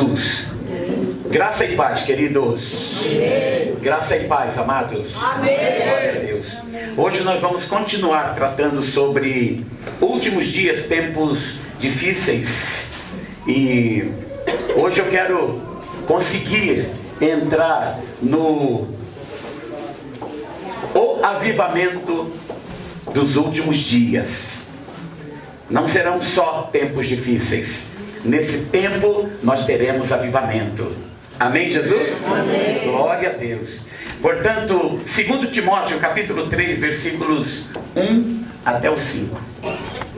Jesus. Graça e paz, queridos. Amém. Graça e paz, amados. Amém. Glória a Deus. Hoje nós vamos continuar tratando sobre últimos dias, tempos difíceis. E hoje eu quero conseguir entrar no avivamento dos últimos dias. Não serão só tempos difíceis. Nesse tempo nós teremos avivamento. Amém, Jesus? Amém. Glória a Deus. Portanto, 2 Timóteo capítulo 3, versículos 1 até o 5.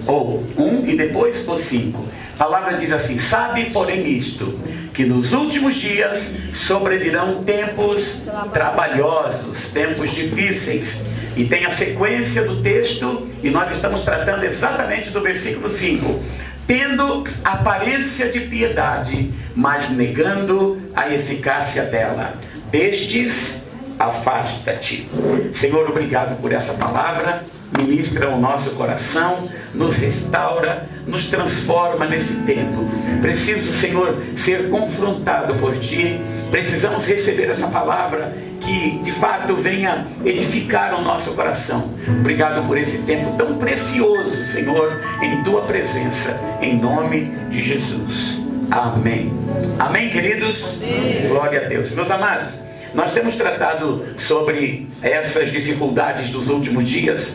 Ou 1 e depois o 5. A palavra diz assim: sabe, porém, isto, que nos últimos dias sobrevirão tempos trabalhosos, tempos difíceis. E tem a sequência do texto, e nós estamos tratando exatamente do versículo 5. Tendo aparência de piedade, mas negando a eficácia dela. Destes, afasta-te. Senhor, obrigado por essa palavra. Ministra o nosso coração, nos restaura, nos transforma nesse tempo. Preciso, Senhor, ser confrontado por Ti. Precisamos receber essa palavra que de fato venha edificar o nosso coração. Obrigado por esse tempo tão precioso, Senhor, em Tua presença, em nome de Jesus. Amém. Amém, queridos? Amém. Glória a Deus. Meus amados, nós temos tratado sobre essas dificuldades dos últimos dias,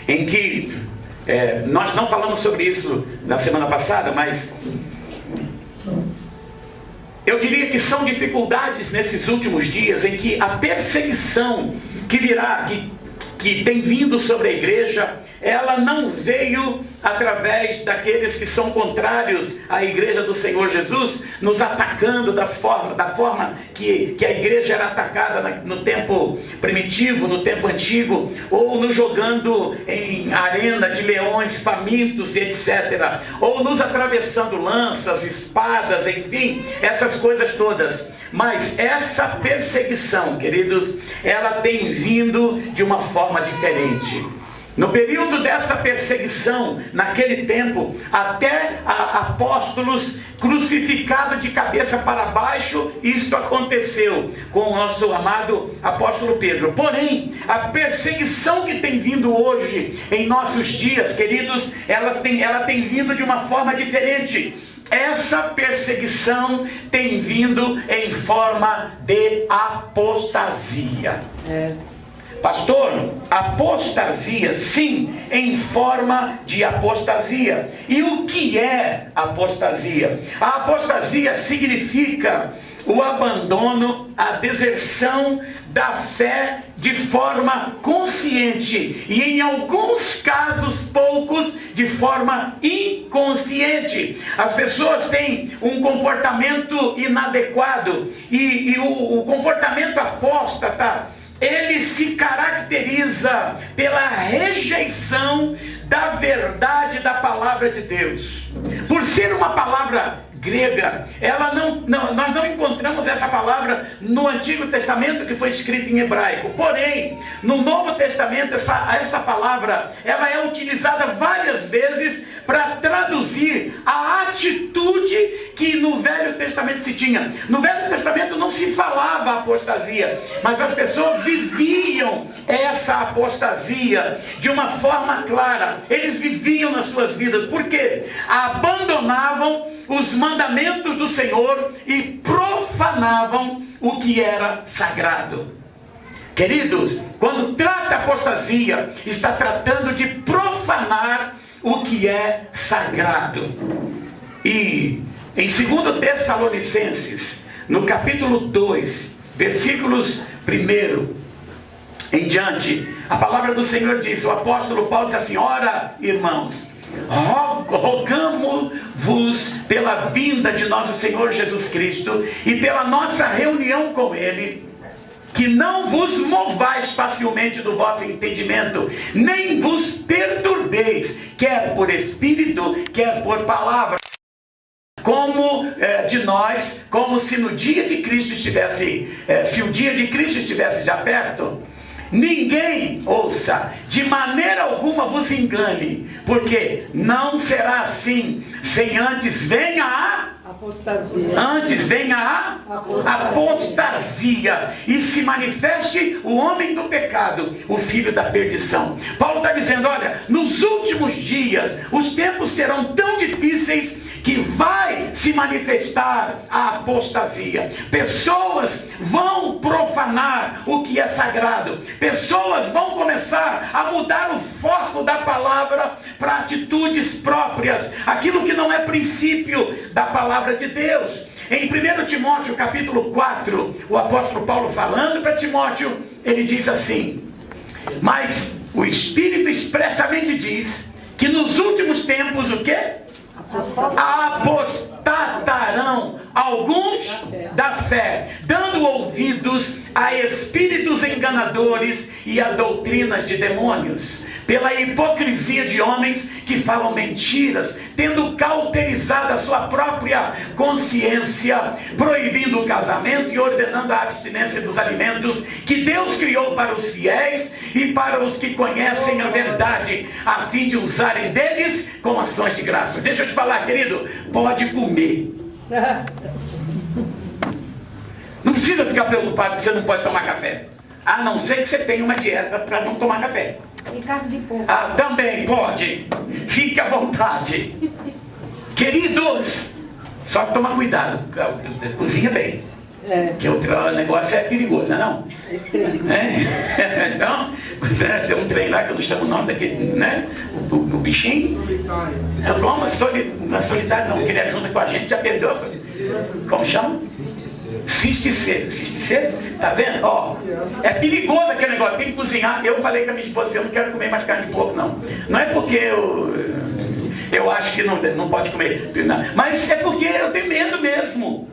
em que nós não falamos sobre isso na semana passada, mas eu diria que são dificuldades nesses últimos dias em que a perseguição que virá, que tem vindo sobre a igreja, ela não veio através daqueles que são contrários à igreja do Senhor Jesus, nos atacando da forma que a igreja era atacada no tempo primitivo, no tempo antigo, ou nos jogando em arena de leões famintos e etc., ou nos atravessando lanças, espadas, enfim, essas coisas todas. Mas essa perseguição, queridos, ela tem vindo de uma forma diferente. No período dessa perseguição, naquele tempo, até apóstolos crucificados de cabeça para baixo, isto aconteceu com o nosso amado apóstolo Pedro. Porém, a perseguição que tem vindo hoje, em nossos dias, queridos, ela tem vindo de uma forma diferente. Essa perseguição tem vindo em forma de apostasia. Pastor, apostasia, sim, em forma de apostasia. E o que é apostasia? A apostasia significa o abandono, a deserção da fé de forma consciente e, em alguns casos, poucos, de forma inconsciente. As pessoas têm um comportamento inadequado e o comportamento apóstata, ele se caracteriza pela rejeição da verdade da palavra de Deus. Por ser uma palavra grega, nós não encontramos essa palavra no Antigo Testamento, que foi escrita em hebraico. Porém, no Novo Testamento, essa palavra, ela é utilizada várias vezes para traduzir a atitude que no Velho Testamento se tinha. No Velho Testamento não se falava apostasia, mas as pessoas viviam essa apostasia de uma forma clara. Eles viviam nas suas vidas, porque abandonavam os mandamentos do Senhor e profanavam o que era sagrado. Queridos, quando trata apostasia, está tratando de profanar o que é sagrado. E em 2 Tessalonicenses, no capítulo 2, versículos 1 em diante, a palavra do Senhor diz, o apóstolo Paulo diz assim: ora, irmãos, rogamos-vos pela vinda de nosso Senhor Jesus Cristo e pela nossa reunião com Ele, que não vos movais facilmente do vosso entendimento, nem vos perturbeis, quer por espírito, quer por palavra, como se no dia de Cristo estivesse, se o dia de Cristo estivesse já perto. Ninguém, ouça, de maneira alguma vos engane, porque não será assim, sem antes venha a Apostasia. Antes venha a apostasia e se manifeste o homem do pecado, o filho da perdição. Paulo está dizendo, olha, nos últimos dias os tempos serão tão difíceis que vai se manifestar a apostasia. Pessoas vão profanar o que é sagrado. Pessoas vão começar a mudar o foco da palavra para atitudes próprias, aquilo que não é princípio da palavra de Deus. Em 1 Timóteo capítulo 4, o apóstolo Paulo falando para Timóteo, ele diz assim: mas o Espírito expressamente diz que nos últimos tempos o quê? Apostatarão alguns da fé, dando ouvidos a espíritos enganadores e a doutrinas de demônios, pela hipocrisia de homens que falam mentiras, tendo cauterizado a sua própria consciência, proibindo o casamento e ordenando a abstinência dos alimentos que Deus criou para os fiéis e para os que conhecem a verdade, a fim de usarem deles como ações de graça. Deixa eu te falar, querido, pode comer. Não precisa ficar preocupado que você não pode tomar café, a não ser que você tenha uma dieta para não tomar café. E carne de porco. Também pode. Fique à vontade. Queridos, só toma cuidado. Cozinha bem. Que outro negócio é perigoso, não é? Então, tem um trem lá que eu não chamo o nome daquele, né? O bichinho. Como na solitária não, que ele junta com a gente, já perdeu. Como chama? Cisticeiro, tá vendo? Ó, é perigoso aquele negócio, tem que cozinhar. Eu falei com a minha esposa, eu não quero comer mais carne de porco, não. Não é porque eu acho que não pode comer, não, mas é porque eu tenho medo mesmo.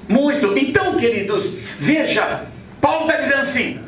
Muito. Então, queridos, veja, Paulo está dizendo assim: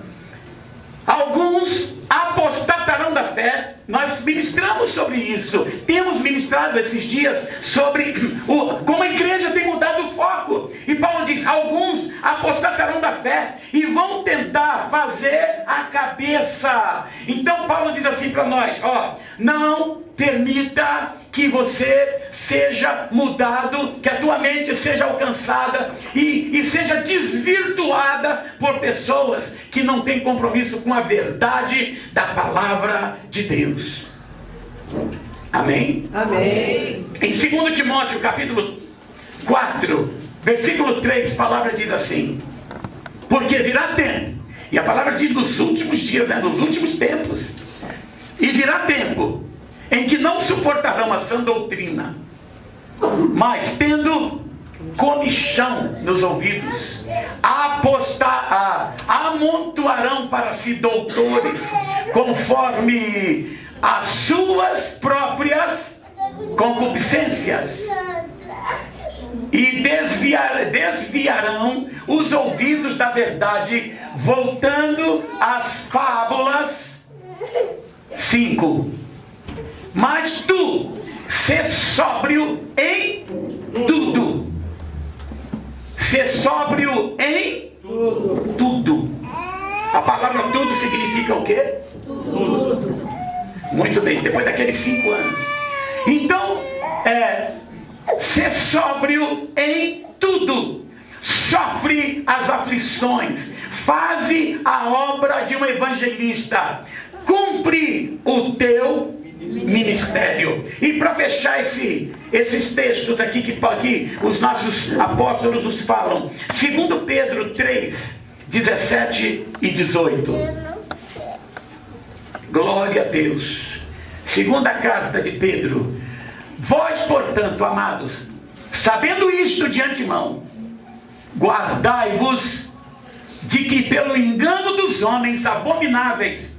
alguns apostatarão da fé. Nós ministramos sobre isso, temos ministrado esses dias sobre como a igreja tem mudado o foco. E Paulo diz: alguns apostatarão da fé e vão tentar fazer a cabeça. Então Paulo diz assim para nós: ó, não permita que você seja mudado, que a tua mente seja alcançada e seja desvirtuada por pessoas que não têm compromisso com a verdade da palavra de Deus. Amém? Amém. Em 2 Timóteo capítulo 4, versículo 3, a palavra diz assim: porque virá tempo, e a palavra diz nos últimos dias, nos últimos tempos, e virá tempo em que não suportarão a sã doutrina, mas tendo comichão nos ouvidos, amontoarão para si doutores, conforme as suas próprias concupiscências, e desviarão os ouvidos da verdade, voltando às fábulas. 5. Mas tu, sê sóbrio em tudo. Ser sóbrio em tudo. A palavra tudo significa o quê? Tudo. Muito bem, depois daqueles 5 anos. Então, ser sóbrio em tudo. Sofre as aflições. Faze a obra de um evangelista. Cumpre o teu ministério. E para fechar esses textos aqui que os nossos apóstolos nos falam, 2 Pedro 3, 17 e 18. Glória a Deus. Segunda carta de Pedro: vós, portanto, amados, sabendo isto de antemão, guardai-vos de que pelo engano dos homens abomináveis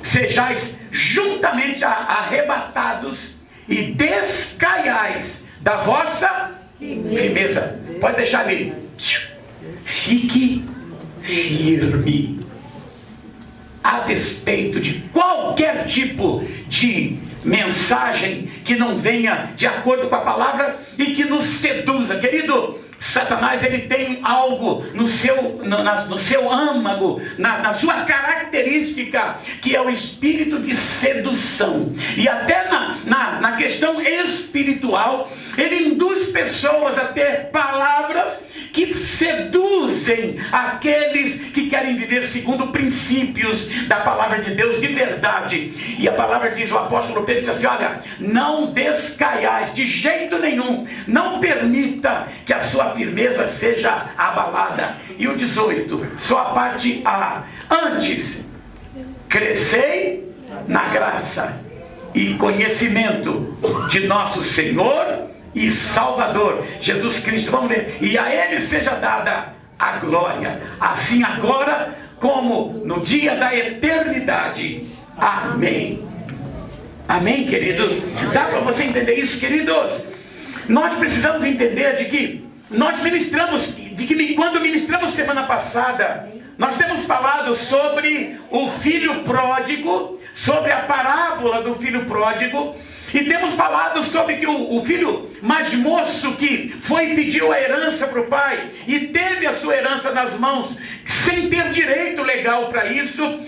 sejais juntamente arrebatados e descaiais da vossa firmeza. Pode deixar ali. Fique firme, a despeito de qualquer tipo de mensagem que não venha de acordo com a palavra e que nos seduza. Querido, Satanás, ele tem algo no seu âmago, na sua característica, que é o espírito de sedução. E até na questão espiritual, ele induz pessoas a ter palavras que seduzem aqueles que querem viver segundo princípios da palavra de Deus de verdade. E a palavra diz, o apóstolo Pedro diz assim: olha, não descaiais de jeito nenhum, não permita que a sua firmeza seja abalada. E o 18, só a parte A: antes, crescei na graça e conhecimento de nosso Senhor e Salvador Jesus Cristo. Vamos ler. E a Ele seja dada a glória, assim agora como no dia da eternidade. Amém. Amém, queridos? Dá para você entender isso, queridos? Nós precisamos entender de que nós ministramos, quando ministramos semana passada, nós temos falado sobre o filho pródigo, sobre a parábola do filho pródigo, e temos falado sobre que o filho mais moço que foi e pediu a herança para o pai e teve a sua herança nas mãos sem ter direito legal para isso,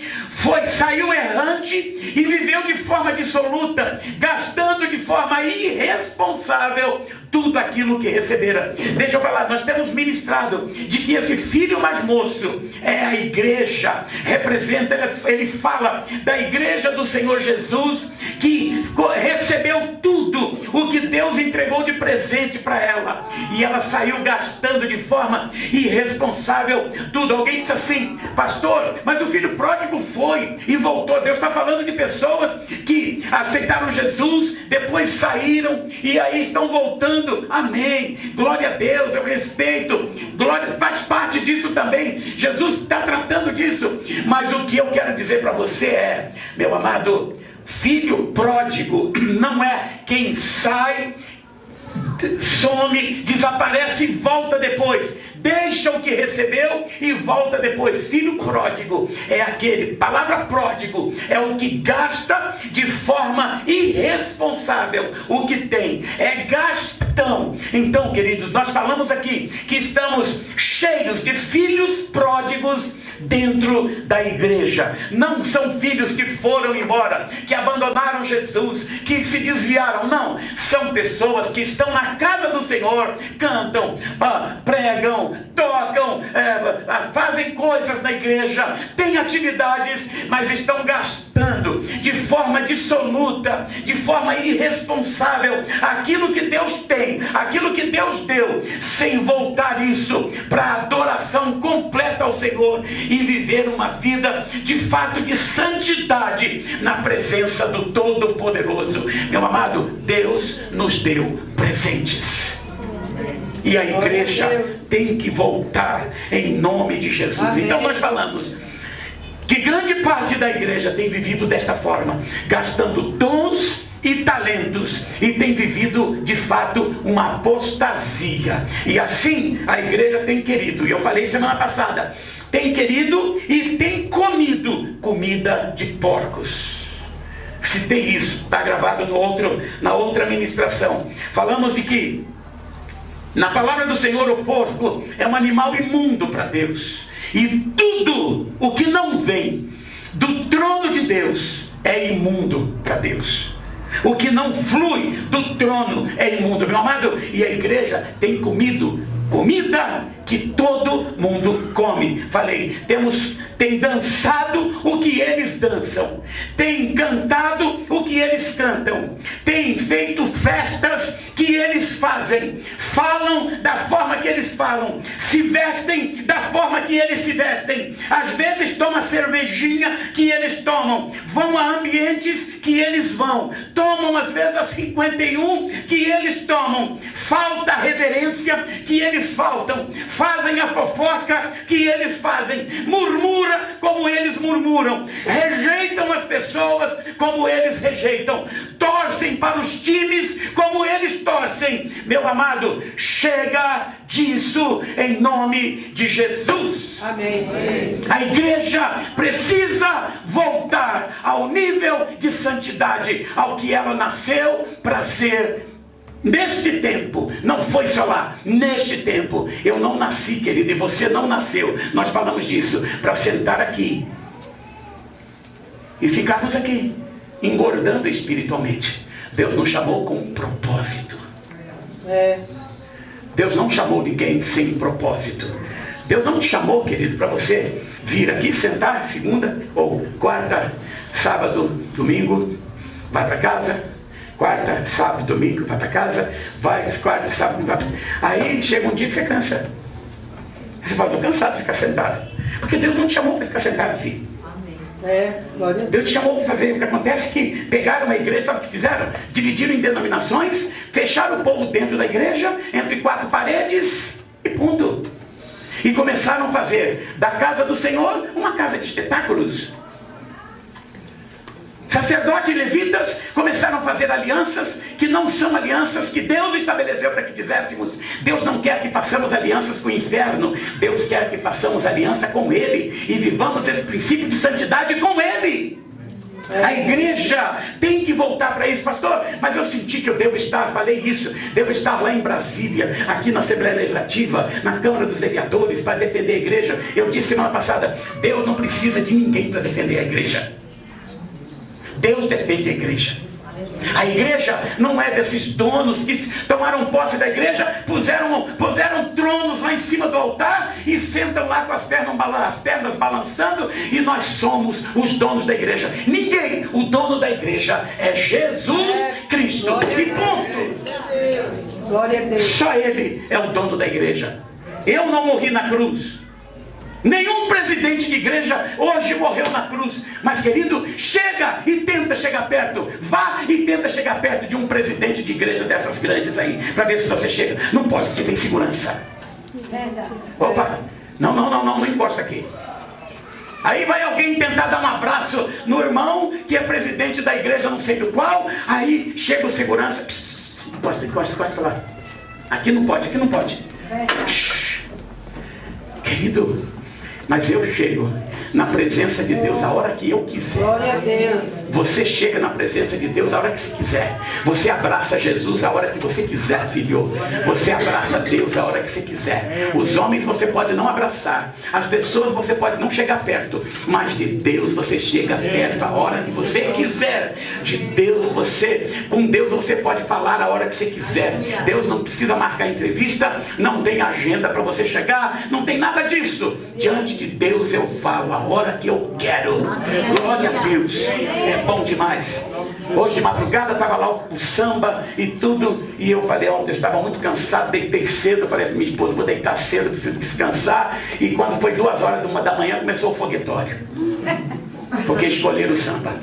saiu errante e viveu de forma dissoluta, gastando de forma irresponsável tudo aquilo que recebera. Deixa eu falar, nós temos ministrado de que esse filho mais moço é a igreja, representa, ele fala da igreja do Senhor Jesus, que recebeu tudo o que Deus entregou de presente para ela, e ela saiu gastando de forma irresponsável tudo. Alguém disse assim: pastor, mas o filho pródigo foi e voltou. Deus está falando de pessoas que aceitaram Jesus, depois saíram e aí estão voltando. Amém, glória a Deus, eu respeito, glória, faz parte disso também. Jesus está tratando disso, mas o que eu quero dizer para você é, meu amado, filho pródigo não é quem sai, some, desaparece e volta depois. Deixa o que recebeu e volta depois. Filho pródigo é aquele, palavra pródigo é o que gasta de forma irresponsável o que tem, é gastão. Então, queridos, nós falamos aqui que estamos cheios de filhos pródigos dentro da igreja. Não são filhos que foram embora, que abandonaram Jesus, que se desviaram, não. São pessoas que estão na casa do Senhor, cantam, pregam, tocam, fazem coisas na igreja, têm atividades, mas estão gastando de forma dissoluta, de forma irresponsável aquilo que Deus tem, aquilo que Deus deu, sem voltar isso para a adoração completa ao Senhor e viver uma vida de fato de santidade na presença do Todo-Poderoso. Meu amado, Deus nos deu presentes. E a igreja tem que voltar em nome de Jesus. Amém. Então nós falamos que grande parte da igreja tem vivido desta forma, gastando dons e talentos, e tem vivido de fato uma apostasia. E assim a igreja tem querido, e eu falei semana passada, tem querido e tem comido comida de porcos. Citei isso, está gravado na outra ministração. Falamos de que na palavra do Senhor o porco é um animal imundo para Deus, e tudo o que não vem do trono de Deus é imundo para Deus. O que não flui do trono é imundo, meu amado. E a igreja tem comido comida que todo mundo come. Falei, tem dançado o que eles dançam, tem cantado o que eles cantam, tem feito festas que eles fazem, falam da forma que eles falam, se vestem da forma que eles se vestem, às vezes tomam a cervejinha que eles tomam, vão a ambientes que eles vão, tomam às vezes a 51 que eles tomam, falta a reverência que eles faltam, fazem a fofoca que eles fazem, murmura como eles murmuram, rejeitam as pessoas como eles rejeitam, torcem para os times como eles torcem. Meu amado, chega disso em nome de Jesus. Amém. A igreja precisa voltar ao nível de santidade, ao que ela nasceu para ser neste tempo, não foi só lá, neste tempo, eu não nasci, querido, e você não nasceu, nós falamos disso, para sentar aqui e ficarmos aqui, engordando espiritualmente. Deus nos chamou com um propósito. Deus não chamou ninguém sem propósito. Deus não te chamou, querido, para você vir aqui sentar segunda ou quarta, sábado, domingo, vai para casa. Quarta, sábado, domingo, vai para casa. Vai, quarta, sábado, vai pra... Aí chega um dia que você cansa. Você fala, estou cansado de ficar sentado. Porque Deus não te chamou para ficar sentado, filho. Deus te chamou para fazer. O que acontece é que pegaram uma igreja, sabe o que fizeram? Dividiram em denominações, fecharam o povo dentro da igreja, entre quatro paredes, e ponto. E começaram a fazer da casa do Senhor uma casa de espetáculos. Sacerdotes e levitas começaram a fazer alianças que não são alianças que Deus estabeleceu para que fizéssemos. Deus não quer que façamos alianças com o inferno. Deus quer que façamos aliança com Ele e vivamos esse princípio de santidade com Ele. A igreja tem que voltar para isso, pastor, mas eu senti que eu devo estar, falei isso, devo estar lá em Brasília, aqui na Assembleia Legislativa, na Câmara dos Vereadores, para defender a igreja. Eu disse semana passada, Deus não precisa de ninguém para defender a igreja. Deus defende a igreja. A igreja não é desses donos que tomaram posse da igreja, puseram tronos lá em cima do altar e sentam lá com as pernas balançando, e nós somos os donos da igreja. Ninguém, o dono da igreja é Jesus Cristo. E ponto. Glória a Deus. Só Ele é o dono da igreja. Eu não morri na cruz. Nenhum presidente de igreja hoje morreu na cruz. Mas, querido, chega e tenta chegar perto. Vá e tenta chegar perto de um presidente de igreja dessas grandes aí, para ver se você chega. Não pode, porque tem segurança. Opa, não encosta aqui. Aí vai alguém tentar dar um abraço no irmão que é presidente da igreja não sei do qual. Aí chega o segurança. Encosta para lá. Aqui não pode. Querido, mas eu chego na presença de Deus a hora que eu quiser. Glória a Deus. Você chega na presença de Deus a hora que você quiser. Você abraça Jesus a hora que você quiser, filho. Você abraça Deus a hora que você quiser. Os homens você pode não abraçar. As pessoas você pode não chegar perto. Mas de Deus você chega perto a hora que você quiser. De Deus com Deus você pode falar a hora que você quiser. Deus não precisa marcar entrevista. Não tem agenda para você chegar. Não tem nada disso. Diante de Deus eu falo a hora que eu quero. Glória a Deus. É bom demais. Hoje de madrugada estava lá o samba e tudo, e eu falei, ontem eu estava muito cansado, deitei cedo. Eu falei para minha esposa, vou deitar cedo, preciso descansar. E quando foi 2h da manhã começou o foguetório, porque escolheram o samba.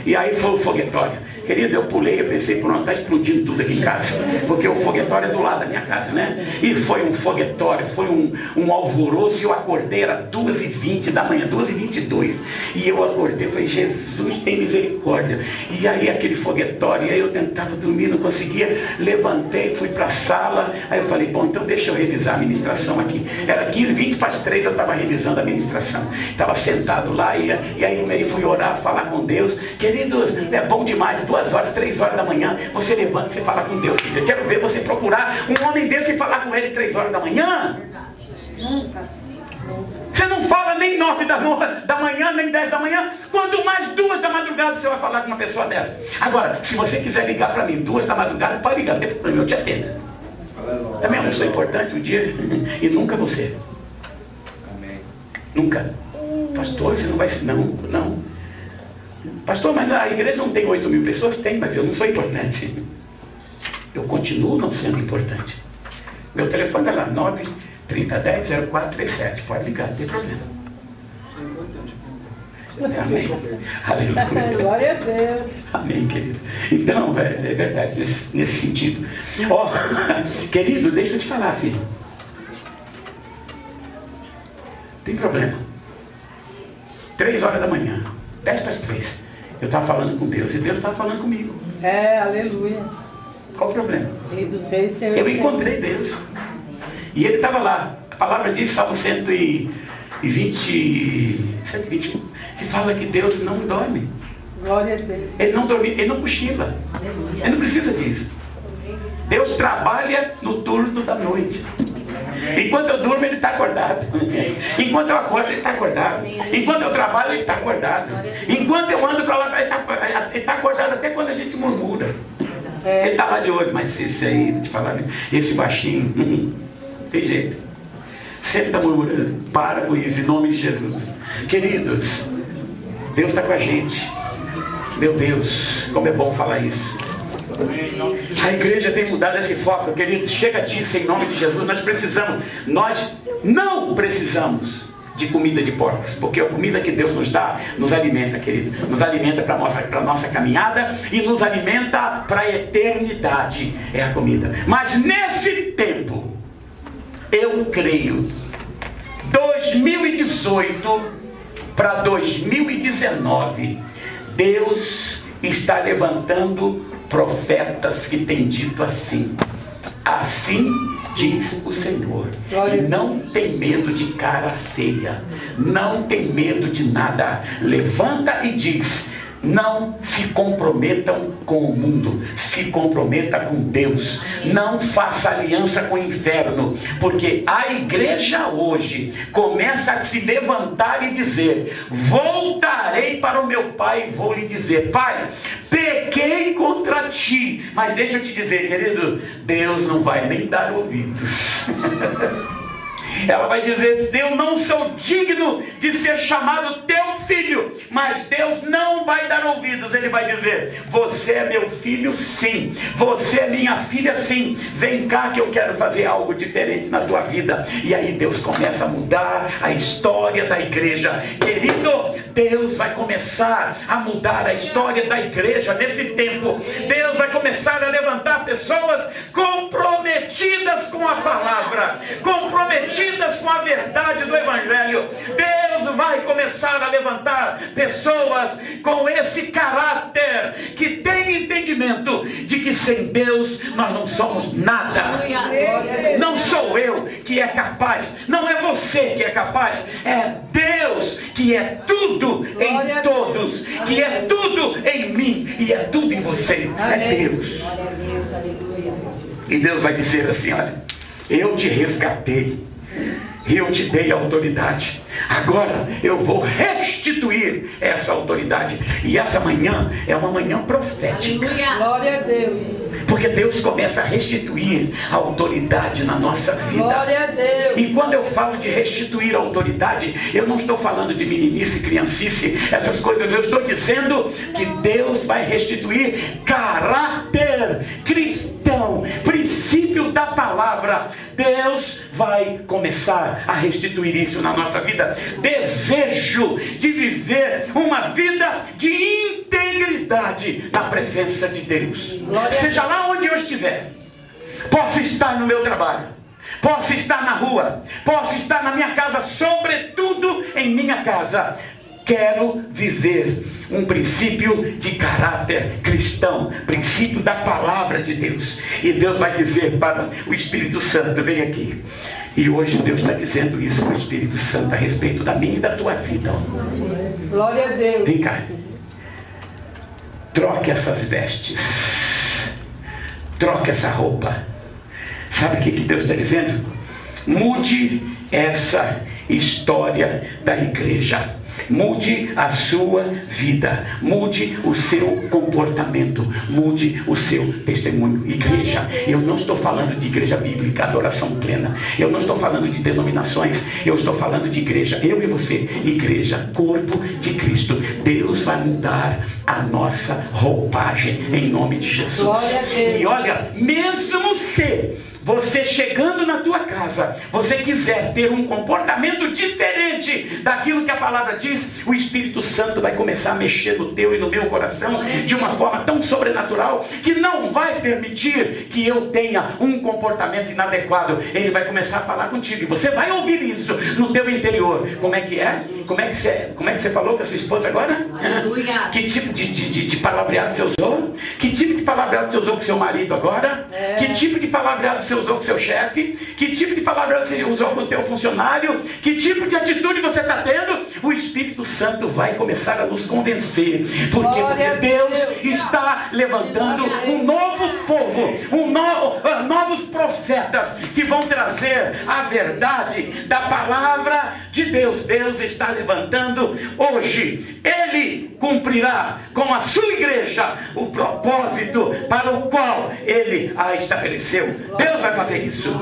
E aí foi o foguetório. Querido, eu pulei, eu pensei, pronto, está explodindo tudo aqui em casa. Porque o foguetório é do lado da minha casa, né? E foi um foguetório, foi um alvoroço. E eu acordei, era 2h20 da manhã, 2h22. E eu acordei, falei, Jesus tem misericórdia. E aí aquele foguetório, e aí eu tentava dormir, não conseguia. Levantei, fui para a sala. Aí eu falei, bom, então deixa eu revisar a ministração aqui. Era 15, 20:03, eu estava revisando a ministração. Estava sentado lá, e aí fui orar, falar com Deus. Queridos, é bom demais, 2h, 3h da manhã, você levanta e você fala com Deus. Eu quero ver você procurar um homem desse e falar com ele 3h da manhã. Você não fala nem 9 da manhã, nem 10 da manhã. Quando mais 2 da madrugada você vai falar com uma pessoa dessa. Agora, se você quiser ligar para mim 2 da madrugada, pode ligar, porque para mim eu te atendo. Também é uma pessoa importante um dia, e nunca você. Nunca. Pastor, você não vai... Não. Pastor, mas a igreja não tem 8.000 pessoas? Tem, mas eu não sou importante. Eu continuo não sendo importante. Meu telefone está lá, 930100437. Pode ligar, não tem problema. Isso é importante. Amém. Aleluia. Glória a Deus. Amém, querido. Então, é verdade, nesse sentido. Ó, querido, deixa eu te falar, filho. Tem problema. 3h da manhã. 10:03. Eu estava falando com Deus e Deus estava falando comigo. Aleluia. Qual o problema? Rei dos reis, Senhor. Eu encontrei Deus. E ele estava lá. A palavra diz, Salmo 120, que fala que Deus não dorme. Glória a Deus. Ele não dorme, ele não cochila. Aleluia. Ele não precisa disso. Deus trabalha no turno da noite. Enquanto eu durmo, Ele está acordado. Enquanto eu acordo, Ele está acordado. Enquanto eu trabalho, Ele está acordado. Enquanto eu ando para lá, Ele está acordado até quando a gente murmura. Ele está lá de olho. Mas esse aí, vou te falar, esse baixinho, tem jeito. Sempre está murmurando. Para com isso, em nome de Jesus. Queridos, Deus está com a gente. Meu Deus, como é bom falar isso. A igreja tem mudado esse foco, queridos. Chega disso em nome de Jesus. Nós não precisamos de comida de porcos, porque a comida que Deus nos dá nos alimenta, querido. Nos alimenta para a nossa caminhada e nos alimenta para a eternidade. É a comida. Mas nesse tempo, eu creio, 2018 para 2019, Deus está levantando profetas que têm dito assim: assim diz o Senhor. E não tem medo de cara feia, não tem medo de nada. Levanta e diz: não se comprometam com o mundo, se comprometa com Deus. Não faça aliança com o inferno, porque a igreja hoje começa a se levantar e dizer: voltarei para o meu pai e vou lhe dizer: Pai, pequei contra ti. Mas deixa eu te dizer, querido, Deus não vai nem dar ouvidos. Ela vai dizer: eu não sou digno de ser chamado teu filho. Mas Deus não vai dar ouvidos. Ele vai dizer: você é meu filho sim, você é minha filha sim, vem cá que eu quero fazer algo diferente na tua vida. E aí Deus começa a mudar a história da igreja. Querido, Deus vai começar a mudar a história da igreja nesse tempo. Deus vai começar a levantar pessoas comprometidas com a palavra, comprometidas com a verdade do Evangelho. Deus vai começar a levantar pessoas com esse caráter, que tem entendimento de que sem Deus nós não somos nada. Não sou eu que é capaz, não é você que é capaz, é Deus que é tudo em todos, que é tudo em mim e é tudo em você. É Deus. E Deus vai dizer assim: olha, eu te resgatei, eu te dei autoridade, agora eu vou restituir essa autoridade. E essa manhã é uma manhã profética. Glória a Deus. Porque Deus começa a restituir a autoridade na nossa vida. Glória a Deus. E quando eu falo de restituir a autoridade, eu não estou falando de meninice, criancice, essas coisas. Eu estou dizendo que Deus vai restituir caráter cristão, princípio da palavra. Deus vai começar a restituir isso na nossa vida. Desejo de viver uma vida de integridade na presença de Deus. Seja lá onde eu estiver, posso estar no meu trabalho, posso estar na rua, posso estar na minha casa, sobretudo em minha casa. Quero viver um princípio de caráter cristão, princípio da palavra de Deus. E Deus vai dizer para o Espírito Santo: vem aqui. E hoje Deus está dizendo isso para o Espírito Santo a respeito da minha e da tua vida. Glória a Deus. Vem cá. Troque essas vestes, troque essa roupa. Sabe o que Deus está dizendo? Mude essa história da igreja. Mude a sua vida, mude o seu comportamento, mude o seu testemunho. Igreja, eu não estou falando de igreja bíblica, adoração plena. Eu não estou falando de denominações. Eu estou falando de igreja, eu e você. Igreja, corpo de Cristo. Deus vai mudar a nossa roupagem em nome de Jesus. E olha, mesmo se você chegando na tua casa, você quiser ter um comportamento diferente daquilo que a palavra diz, o Espírito Santo vai começar a mexer no teu e no meu coração de uma forma tão sobrenatural, que não vai permitir que eu tenha um comportamento inadequado. Ele vai começar a falar contigo, e você vai ouvir isso no teu interior. Como é que é? Como é que você falou com a sua esposa agora? Aleluia. Que tipo de palavreado você usou? Que tipo de palavreado você usou com seu marido agora? Que tipo de palavreado você usou com seu chefe? Que tipo de palavreado palavra você usou com o teu funcionário, que tipo de atitude você está tendo, o Espírito Santo vai começar a nos convencer. Por quê? Porque Deus está levantando um novo povo, novos profetas que vão trazer a verdade da palavra de Deus. Deus está levantando hoje. Ele cumprirá com a sua igreja o propósito para o qual Ele a estabeleceu. Deus vai fazer isso.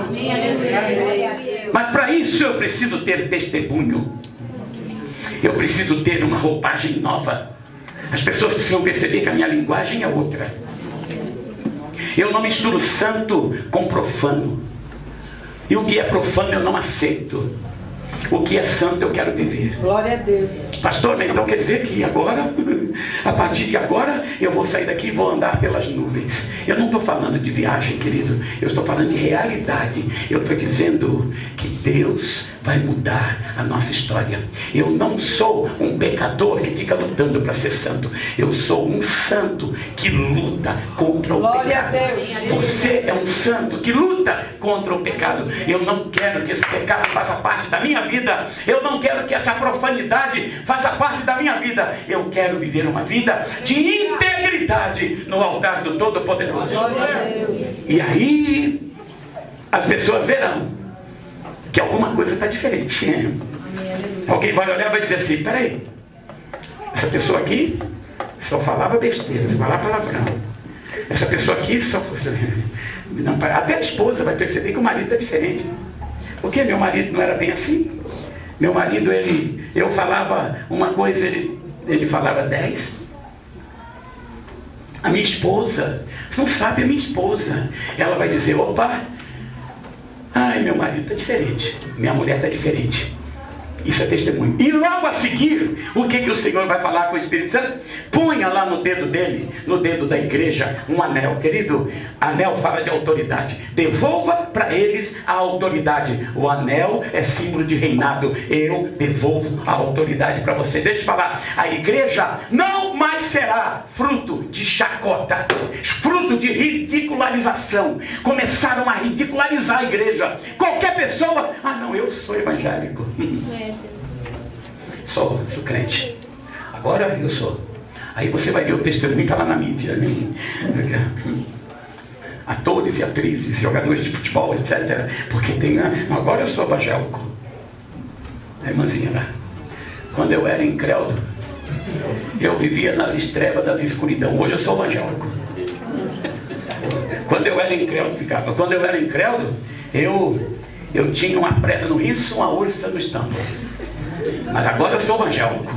Mas para isso eu preciso ter testemunho. Eu preciso ter uma roupagem nova. As pessoas precisam perceber que a minha linguagem é outra. Eu não misturo santo com profano. E o que é profano eu não aceito. O que é santo eu quero viver. Glória a Deus. Pastor, então quer dizer que agora, a partir de agora, eu vou sair daqui e vou andar pelas nuvens. Eu não estou falando de viagem, querido. Eu estou falando de realidade. Eu estou dizendo que Deus vai mudar a nossa história. Eu não sou um pecador que fica lutando para ser santo. Eu sou um santo que luta contra o Glória pecado. a Deus. Você é um santo que luta contra o pecado. Eu não quero que esse pecado faça parte da minha vida. Eu não quero que essa profanidade faça parte da minha vida. Eu quero viver uma vida de integridade no altar do Todo-Poderoso. Glória a Deus. E aí as pessoas verão que alguma coisa está diferente. Alguém vai olhar e vai dizer assim: peraí, essa pessoa aqui só falava besteira, só falava palavrão. Essa pessoa aqui só fosse... Não, até a esposa vai perceber que o marido está diferente. Porque meu marido não era bem assim. Meu marido, eu falava uma coisa, ele falava 10. A minha esposa, você não sabe, a minha esposa, ela vai dizer: opa, ai, meu marido está diferente, minha mulher está diferente. Isso é testemunho. E logo a seguir, o que o Senhor vai falar com o Espírito Santo? Ponha lá no dedo dele, no dedo da igreja, um anel. Querido, anel fala de autoridade. Devolva para eles a autoridade. O anel é símbolo de reinado. Eu devolvo a autoridade para você. Deixa eu falar. A igreja não mais será fruto de chacota, fruto de ridicularização. Começaram a ridicularizar a igreja. Qualquer pessoa: ah não, eu sou evangélico. Sou crente. Agora eu sou. Aí você vai ver o testemunho que está lá na mídia, né? Atores e atrizes, jogadores de futebol, etc. Porque tem, agora eu sou evangélico. A irmãzinha lá: quando eu era incrédulo, eu vivia nas trevas da escuridão. Hoje eu sou evangélico. Quando eu era incrédulo, ficava. Quando eu era incrédulo, eu tinha uma preda no riço, uma ursa no estampo. Mas agora eu sou evangélico.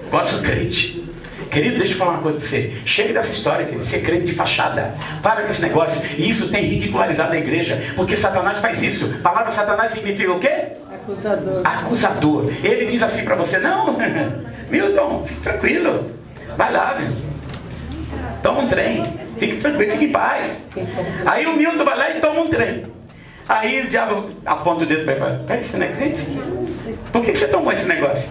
Agora sou crente. Querido, deixa eu falar uma coisa para você. Chega dessa história, querido, ser crente de fachada. Para com esse negócio. E isso tem ridicularizado a igreja. Porque Satanás faz isso. A palavra Satanás significa o quê? Acusador. Acusador. Ele diz assim para você: não, Milton, fique tranquilo. Vai lá, viu? Toma um trem. Fique tranquilo, fique em paz. Aí o Milton vai lá e toma um trem. Aí o diabo aponta o dedo para ele e fala: peraí, você não é crente? Por que você tomou esse negócio?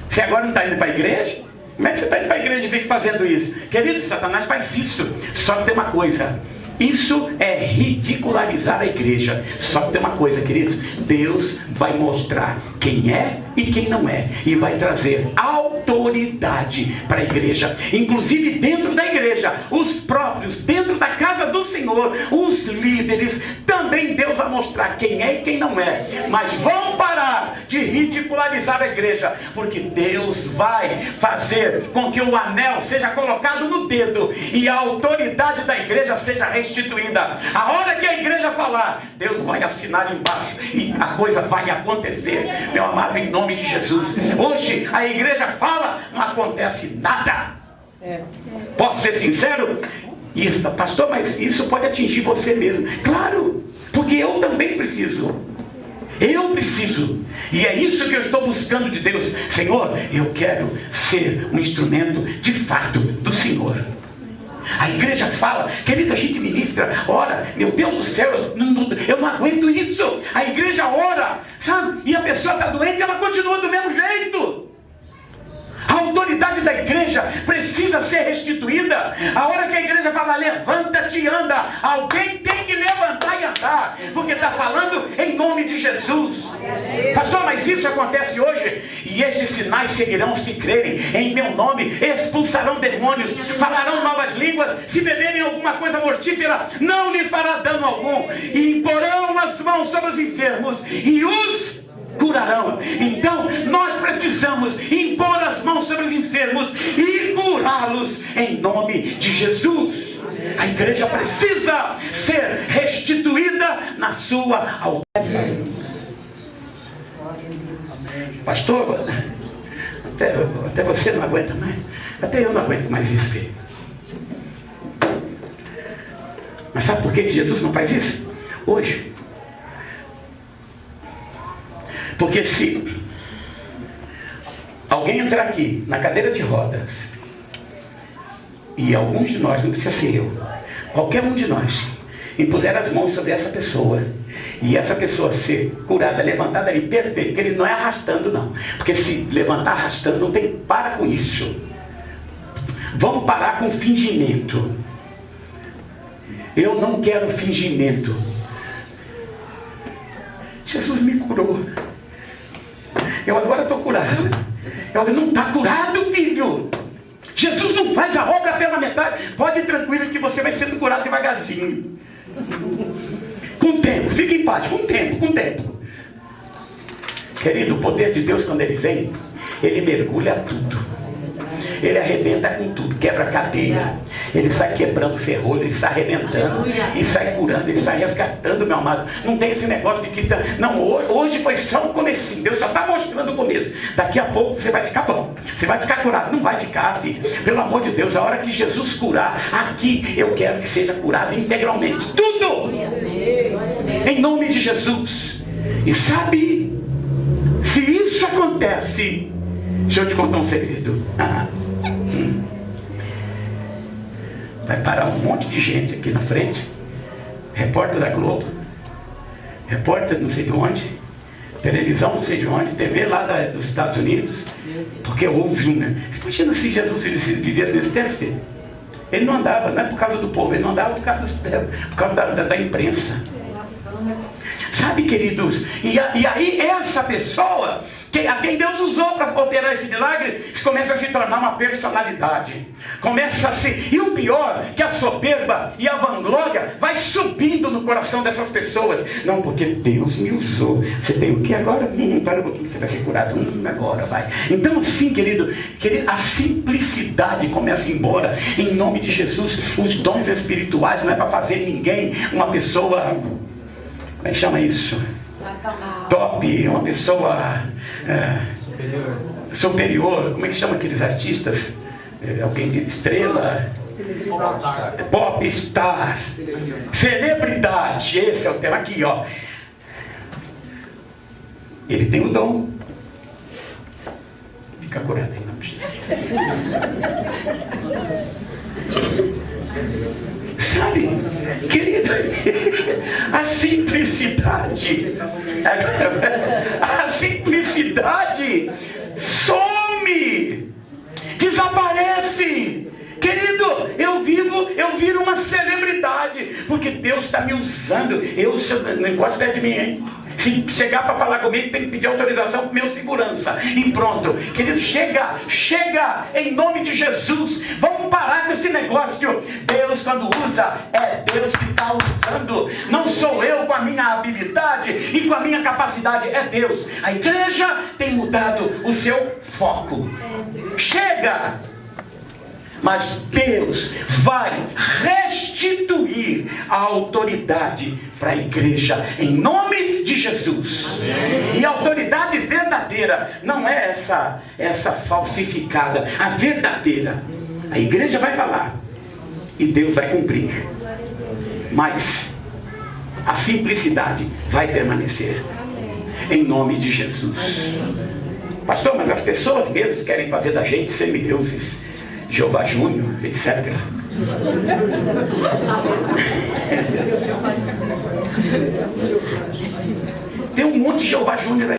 Você agora não está indo para a igreja? Como é que você está indo para a igreja e fica fazendo isso? Querido, Satanás faz isso. Só que tem uma coisa: isso é ridicularizar a igreja. Só que tem uma coisa, queridos: Deus vai mostrar quem é e quem não é. E vai trazer autoridade para a igreja. Inclusive dentro da igreja, os próprios, dentro da casa do Senhor, os líderes, também Deus vai mostrar quem é e quem não é. Mas vão parar de ridicularizar a igreja, porque Deus vai fazer com que o anel seja colocado no dedo e a autoridade da igreja seja restituída. A hora que a igreja falar, Deus vai assinar embaixo e a coisa vai acontecer, meu amado, em nome de Jesus. Hoje a igreja fala, não acontece nada. Posso ser sincero? Isso, pastor, mas isso pode atingir você mesmo. Claro, porque eu também preciso. Eu preciso. E é isso que eu estou buscando de Deus. Senhor, eu quero ser um instrumento de fato do Senhor. A igreja fala, querido, a gente ministra, ora, meu Deus do céu, eu não aguento isso. A igreja ora, sabe? E a pessoa está doente, ela continua do mesmo jeito. A autoridade da igreja precisa ser restituída. A hora que a igreja fala: levanta-te e anda, alguém tem que levantar e andar, porque está falando em nome de Jesus. Pastor, mas isso acontece hoje? E estes sinais seguirão os que crerem em meu nome, expulsarão demônios, falarão novas línguas, se beberem alguma coisa mortífera, não lhes fará dano algum, e imporão as mãos sobre os enfermos e os curarão. Então nós precisamos impor as mãos sobre os enfermos e curá-los em nome de Jesus. A igreja precisa ser restituída na sua autoridade. Pastor, até você não aguenta mais, até eu não aguento mais isso, filho. Mas sabe por que Jesus não faz isso hoje? Porque se alguém entrar aqui na cadeira de rodas, e alguns de nós, não precisa ser eu, qualquer um de nós, impuser as mãos sobre essa pessoa, e essa pessoa ser curada, levantada ali, perfeito, que ele não é arrastando não, porque se levantar arrastando, não tem, para com isso. Vamos parar com fingimento. Eu não quero fingimento. Jesus me curou, eu agora estou curado. Eu não está curado, filho. Jesus não faz a obra pela metade. Pode ir tranquilo que você vai sendo curado devagarzinho. Com o tempo, fique em paz, com o tempo. Querido, o poder de Deus, quando ele vem, ele mergulha tudo. Ele arrebenta com tudo, quebra cadeia. Ele sai quebrando ferrolho, ele sai arrebentando, e sai curando, ele sai resgatando, meu amado. Não tem esse negócio de que... Não, hoje foi só o comecinho. Deus só está mostrando o começo. Daqui a pouco você vai ficar bom. Você vai ficar curado. Não vai ficar, filho. Pelo amor de Deus, a hora que Jesus curar, aqui eu quero que seja curado integralmente. Tudo! Em nome de Jesus. E sabe, se isso acontece, deixa eu te contar um segredo. Vai parar um monte de gente aqui na frente, repórter da Globo, repórter não sei de onde, televisão não sei de onde, TV lá dos Estados Unidos, porque houve um, né? Imagina se Jesus vivesse nesse tempo, filho. Ele não andava, não é por causa do povo, ele não andava por causa da imprensa. Sabe, queridos, e aí essa pessoa a quem Deus usou para operar esse milagre começa a se tornar uma personalidade, começa a ser, e o pior, que a soberba e a vanglória vai subindo no coração dessas pessoas. Não, porque Deus me usou. Você tem o que agora? Para um pouquinho, você vai ser curado. Agora vai. Então assim, querido, a simplicidade começa a ir embora em nome de Jesus. Os dons espirituais não é para fazer ninguém uma pessoa, como é que chama isso? Top, uma pessoa superior. Como é que chama aqueles artistas? Alguém de estrela? Popstar. Celebridade. Esse é o tema aqui, ó. Ele tem o dom. Fica curado aí, não precisa. Sabe, querido, a simplicidade some, desaparece. Querido, eu viro uma celebridade, porque Deus está me usando. Não encosta perto de mim, hein? Se chegar para falar comigo, tem que pedir autorização para o meu segurança. E pronto. Querido, chega em nome de Jesus. Vamos parar com esse negócio. Deus, quando usa, é Deus que está usando. Não sou eu com a minha habilidade e com a minha capacidade, é Deus. A igreja tem mudado o seu foco. Chega! Mas Deus vai restituir a autoridade para a igreja em nome de Jesus. Amém. E a autoridade verdadeira não é essa falsificada. A verdadeira, a igreja vai falar e Deus vai cumprir. Mas a simplicidade vai permanecer em nome de Jesus. Pastor, mas as pessoas mesmo querem fazer da gente semideuses, Jeová Júnior, etc. Tem um monte de Jeová Júnior aí.